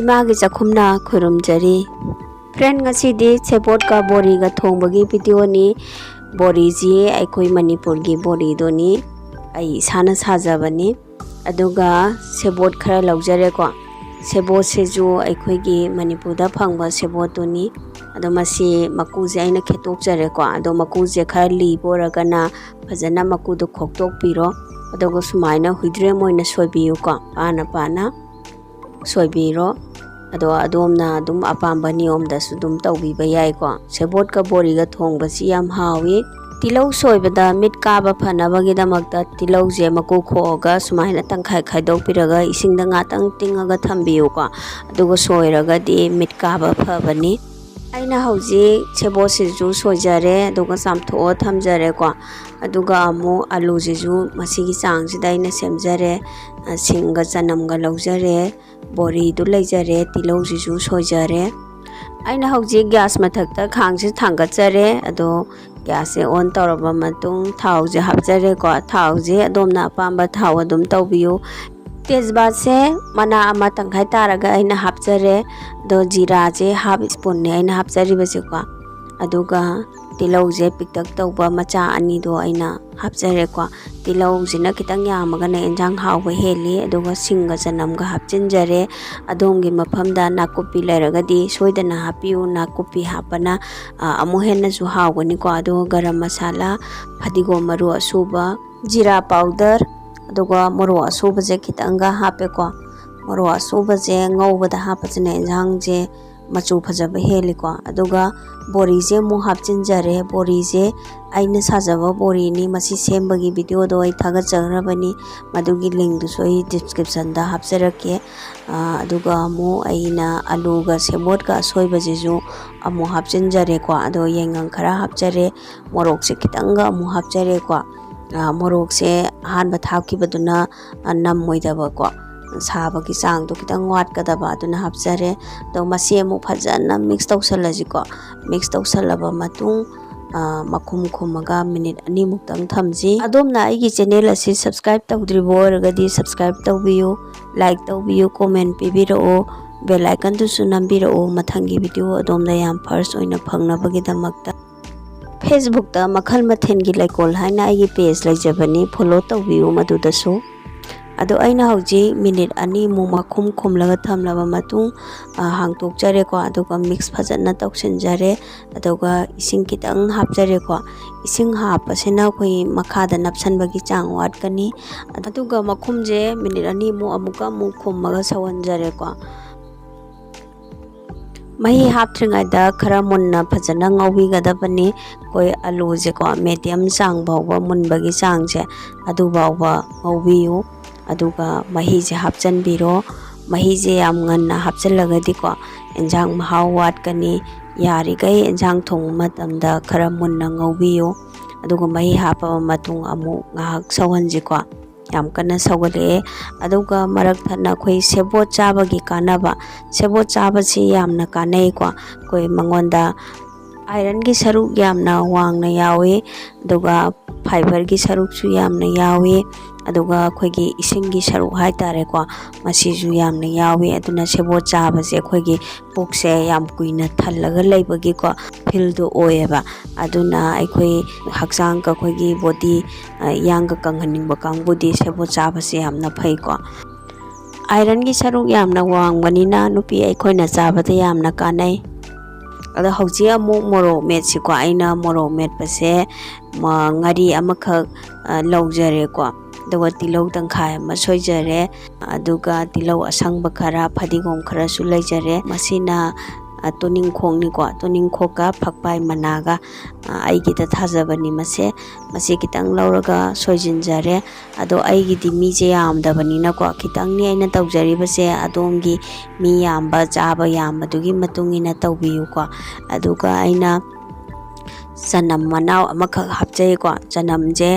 Imangi चखुमना खुरुमजरी friend ngasidi sebot ka boriga thongbagi video ni bori ji aikoi manipur gi bori do ni ai sana sajabani aduga sebot khara laujare ko sebot se ju aikoi gi manipur da phangba sebot do ni ado masi maku je aina khetok jare ko ado maku je khara li boragana phajana maku do khoktok piro aduga sumaina huidre moina soibiu ko pana soibiro ado adomna dum apamba niyom da su dum tawbiba yai ko sebot ka boriga thongba si yam hawi tilau soibada mit kaba phanabagi damakta tilau je maku khoga sumaina tangkhai khaidok piraga ising da ngatang tingaga thambiu ko adugo soiraga di mit kaba phabani aina hauji sebot se ju soijare aduga samtho thamjare ko aduga amu alu je ju masigi chang sida ina semjare singa chanamga laujare bori du leijare tilau ji ju soijare aina hauji gas mathakta khang se thangatjare ado gas se on toraba matung thau je hapjare ko thau je adomna apamba thau adum tawbiu tezbat se mana ama tangkhai taraga aina hapjare do jira je half spoon ne aina hapjari base ko aduga tilau je piktak tawba macha ani do aina hapjare ko tilau jina kitang yamaga na enjang hawba heli aduga singa janamga hapchinjare adongi mafamda nakupi lairaga di soidana hapiu nakupi hapana amu henna ju hawgani ko aduga garam masala phadigo maru asuba jira powder aduga moro asuba je kitanga hape ko moro asuba je ngawbada hapachina enjang je machu phajaba heli ko aduga bori je mu hapchinjare bori je aina sajaba bori ni masi sembagi video do ai thaga chagrabani madugi link du soi description da hapjarake aduga mu aina alu ga sebot ka soiba je ju amu hapchinjare ko ado yengang khara hapjare morok se kitanga mu hapjare ko morok se hanba thaki baduna nammoidaba ko sabagi chang do kitang wat kadaba aduna hapjare do masi amu phajana mix tawsalaji ko mix tawsalaba matung makhum khumaga minute ani muktang thamji adomna aigi channel asi subscribe tawdribo ragadi subscribe tawbiyu like tawbiyu comment pibiro bell icon tu sunambiro mathangi video adomna yam first oina phangnabagi damakta Facebook ta makhal mathen gi laikol haina aigi page laijabani follow tawbiyu madudasu ado aina hauji minute ani mu makhum khumlaga thamlaba matung hangtok jare ko aduga mix phajana tawsinjare aduga ising kitang hapjare ko ising hapasena koi makhada napsanbagi chang watkani aduga makhum je minute ani mu amuka mu khummaga sawanjare ko mahi haptringaida khara munna phajana ngaubi gadabani koi alu je ko medium chang bawba munbagi chang je adu bawba ngaubiu aduga mahi je hapchanbiro mahi je yam nganna hapchalagadi ko enjang mahau watkani yari gai enjang thong matamda khara munna ngaubiyo aduga mahi hapa matung amu ngahak sawanji ko yam kana sawale aduga marak thana khoi sebot chabagi kanaba sebot chabasi yamna kanai ko koi mongonda iron gi saruk yamna wangna yaoi aduga fibre gi saruk su yamna yaoi aduga khoigi ising gi saruk haitare ko masi ju yamna yaoi aduna sebot chabase khoigi pukse yam kuina thallaga leibagi ko feel do oeba aduna aikhoi hakchang ka khoigi body yang ka kangningba kangbudi sebot chabase yamna phai ko iron gi saruk yamna wangbanina nupi aikhoina chabada yamna kanai ada hauji amu moro met si ko aina moro met pase ngari amakha laujare ko dawa tilau tangkhai ma soijare aduga tilau asangba khara phadigom khara su leijare masina toning khong ni ko toning khoka phakpai managa aigi ta thajabani mase kitang lauraga soijinjare ado aigi di mi je yamdabani na ko kitang ni aina tawjari base adomgi mi yamba chaba yamadugi matungina tawbiyu ko aduga aina sanam manau amakha hapjai ko janam je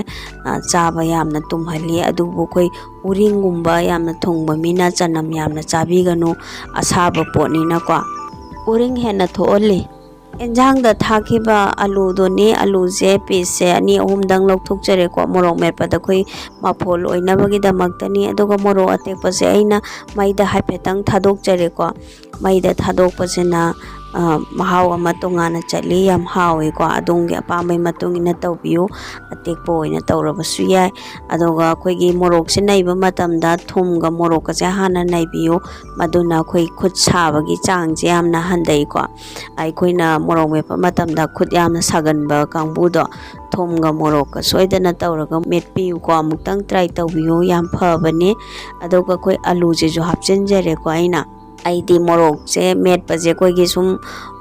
chaba yamna tumhali adubu koi uringumba yamna thongba mina janam yamna chabi ganu asaba poni na ko uring hena thooli Enjangda thakiba alu doni alu je piece se ani ahumdang lawthokjare ko morok metpada khoi mafol oinabagi damaktani aduga morok atekpa se aina maida haifetang thadokjare ko maida thadokpasena mahau ama tongana chatli yam hawe ko adongi apambai matungina tawbiyo atekpa oina tawrabasu yai aduga khoigi morok se naiba matamda thumga morok se hana naibiyo maduna khoi khut sabagi chang je yamna handai ko aikoina morok mepa matamda khut yamna saganba kangbudo thumga morok soidana tawraga metpiyu ko amuktang try tawbiyo yam phabane aduga khoi alu je jo hapchenjare ko aina aidi morok se metpa je koi gi sum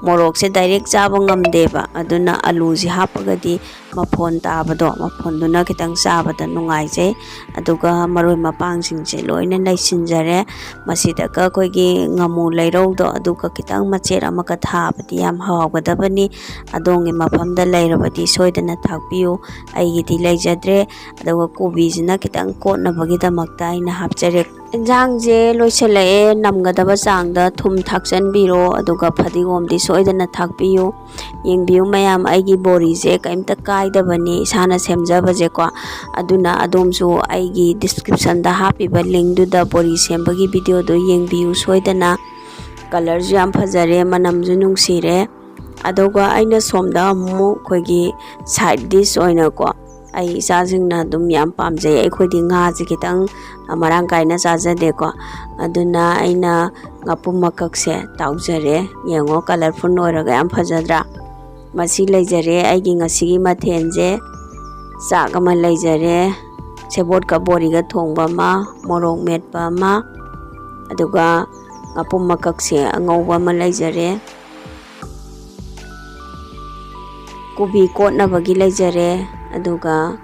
morok se direct chaba ngamdeba aduna alu ji hapagadi mafon tabado mafon duna kitang chabada nungai je aduga maroi mapang sing je loina naisinjare masida ka koi gi ngamu leirau do aduga kitang macher amaka thabadi yam hawgadabani adongi mafamda leirabadi soidana thakpiyu aigidi leijadre aduga kobi jina kitang kotnabagi damakta aina hapjare enjang je loisalae namgadaba changda thum thakchanbiro aduga phadigomdi soidana thakpiyu yengbiyu mayam aigi bori je kaimta kaidabani isana semjaba je ko aduna adomsu aigi description da hapiba link du da bori sembagi video do yengbiyu soidana color ju yam phajare manam ju nungsire aduga aina somda mu khoigi side dish oina ko ai isajingna dum yam pamjai aikhodi nga ji kitang marang kaina chajade ko aduna aina ngapum makakse taujare yengo colorful noiraga yam phajadra masi leijare aigi ngasigi mathenje chak ama leijare sebot ka boriga thongba ma morok metpa ma aduga ngapum makakse angauba ma leijare kubi kotnabagi leijare aduga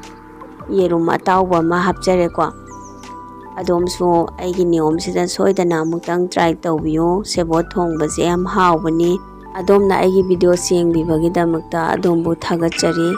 yerum atauba ma hapjare ko adomsu aigi niom sida soidana amutang try tawbiyo sebot thongba je yam hawbani adomna aigi video sengbibagi damakta adombu thagachari